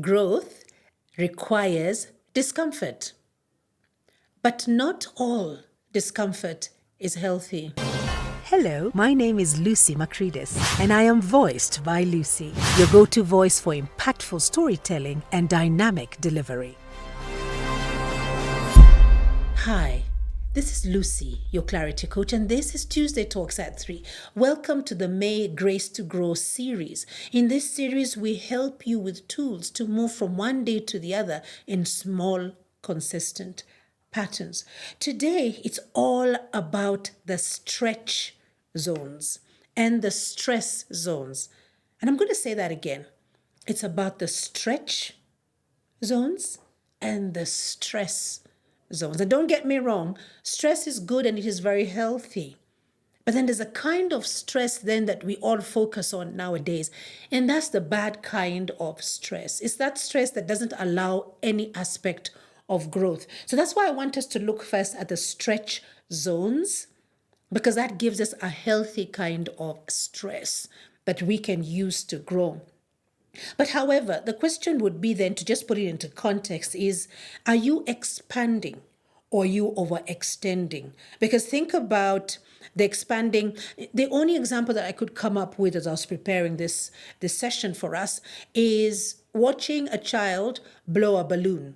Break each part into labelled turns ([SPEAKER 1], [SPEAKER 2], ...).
[SPEAKER 1] Growth requires discomfort, but not all discomfort is healthy. Hello, my name is Lucy Macridis, and I am voiced by Lucy, your go-to voice for impactful storytelling and dynamic delivery. Hi, this is Lucy, your clarity coach, and this is Tuesday Talks at 3. Welcome to the May Grace to Grow series. In this series, we help you with tools to move from one day to the other in small, consistent patterns. Today, it's all about the stretch zones and the stress zones. And I'm going to say that again. It's about the stretch zones and the stress zones. And don't get me wrong, stress is good and it is very healthy. But then there's a kind of stress then that we all focus on nowadays. And that's the bad kind of stress. It's that stress that doesn't allow any aspect of growth. So that's why I want us to look first at the stretch zones, because that gives us a healthy kind of stress that we can use to grow. But however, the question would be then, to just put it into context, is are you expanding or are you overextending? Because think about the expanding. The only example that I could come up with as I was preparing this session for us is watching a child blow a balloon.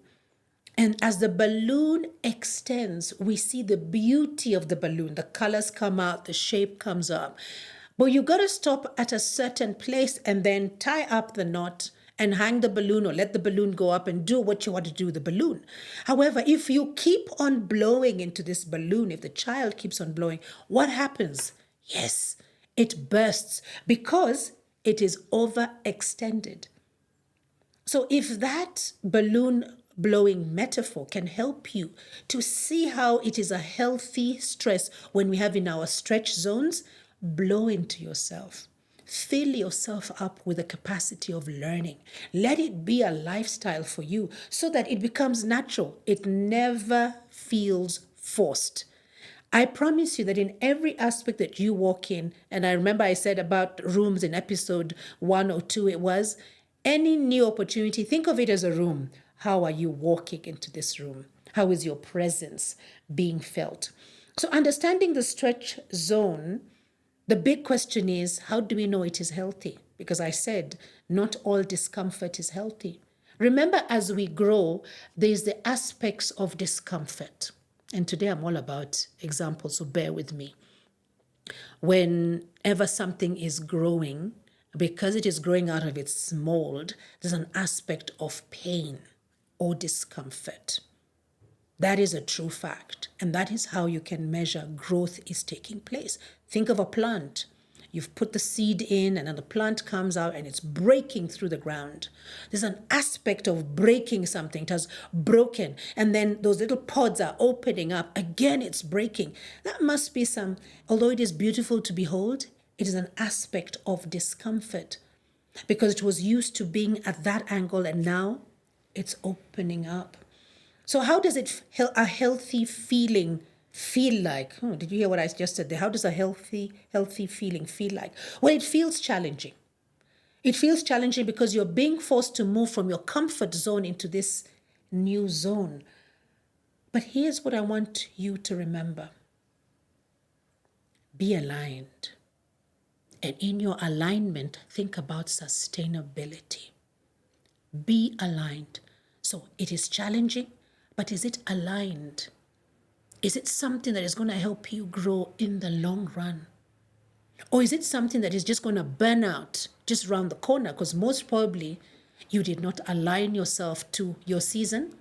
[SPEAKER 1] And as the balloon extends, we see the beauty of the balloon. The colors come out, the shape comes up. But you got to stop at a certain place and then tie up the knot and hang the balloon or let the balloon go up and do what you want to do with the balloon. However, if you keep on blowing into this balloon, if the child keeps on blowing, what happens? Yes, it bursts because it is overextended. So if that balloon blowing metaphor can help you to see how it is a healthy stress when we have in our stretch zones, blow into yourself. Fill yourself up with the capacity of learning. Let it be a lifestyle for you so that it becomes natural. It never feels forced. I promise you that in every aspect that you walk in, and I remember I said about rooms in episode 1 or 2, it was any new opportunity, think of it as a room. How are you walking into this room? How is your presence being felt? So understanding the stretch zone, the big question is, how do we know it is healthy? Because I said, not all discomfort is healthy. Remember, as we grow, there's the aspects of discomfort. And today I'm all about examples, so bear with me. Whenever something is growing, because it is growing out of its mold, there's an aspect of pain or discomfort. That is a true fact. And that is how you can measure growth is taking place. Think of a plant. You've put the seed in and then the plant comes out and it's breaking through the ground. There's an aspect of breaking something. It has broken. And then those little pods are opening up. Again, it's breaking. That must be although it is beautiful to behold, it is an aspect of discomfort because it was used to being at that angle and now it's opening up. So how does a healthy feeling feel like? Did you hear what I just said there? How does a healthy feeling feel like? Well, it feels challenging. It feels challenging because you're being forced to move from your comfort zone into this new zone. But here's what I want you to remember. Be aligned. And in your alignment, think about sustainability. Be aligned. So it is challenging, but is it aligned? Is it something that is going to help you grow in the long run? Or is it something that is just going to burn out just around the corner? Because most probably you did not align yourself to your season,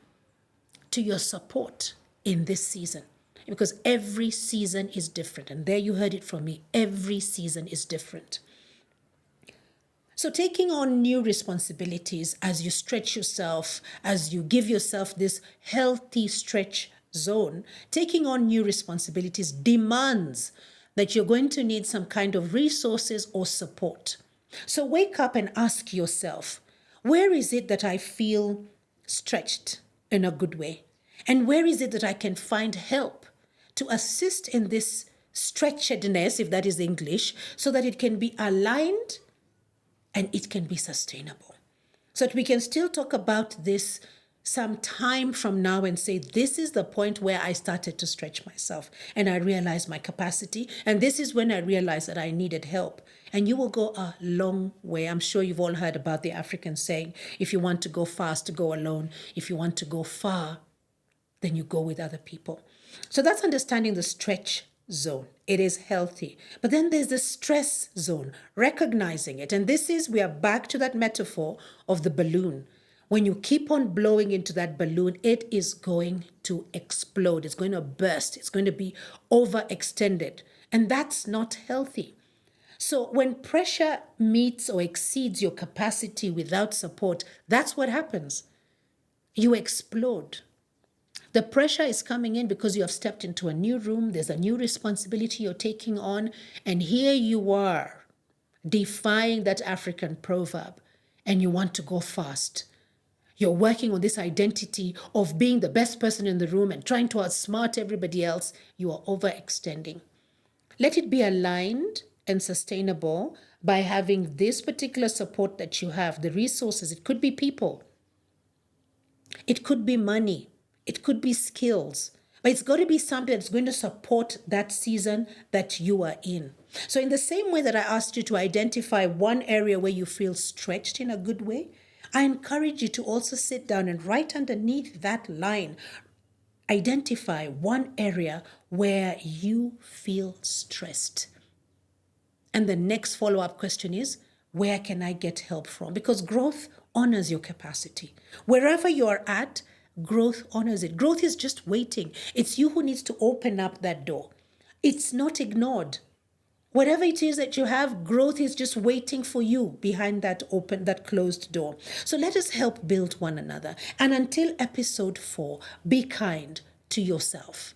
[SPEAKER 1] to your support in this season. Because every season is different. And there you heard it from me. Every season is different. So taking on new responsibilities as you stretch yourself, as you give yourself this healthy stretch zone, taking on new responsibilities demands that you're going to need some kind of resources or support. So wake up and ask yourself, where is it that I feel stretched in a good way? And where is it that I can find help to assist in this stretchedness, if that is English, so that it can be aligned and it can be sustainable. so that we can still talk about this some time from now and say, this is the point where I started to stretch myself and I realized my capacity. And this is when I realized that I needed help. And you will go a long way. I'm sure you've all heard about the African saying, if you want to go fast, go alone. If you want to go far, then you go with other people. So that's understanding the stretch zone. It is healthy. But then there's the stress zone, recognizing it. And this is, we are back to that metaphor of the balloon. When you keep on blowing into that balloon, it is going to explode. It's going to burst. It's going to be overextended. And that's not healthy. So when pressure meets or exceeds your capacity without support, that's what happens. You explode. The pressure is coming in because you have stepped into a new room. There's a new responsibility you're taking on. And here you are, defying that African proverb, and you want to go fast. You're working on this identity of being the best person in the room and trying to outsmart everybody else. You are overextending. Let it be aligned and sustainable by having this particular support that you have, the resources. It could be people. It could be money. It could be skills. But it's got to be something that's going to support that season that you are in. So in the same way that I asked you to identify one area where you feel stretched in a good way, I encourage you to also sit down and write underneath that line, identify one area where you feel stressed. And the next follow-up question is, where can I get help from? Because growth honors your capacity. Wherever you are at, growth honors it. Growth is just waiting. It's you who needs to open up that door. It's not ignored. Whatever it is that you have, growth is just waiting for you behind that closed door. So let us help build one another. And until episode 4, be kind to yourself.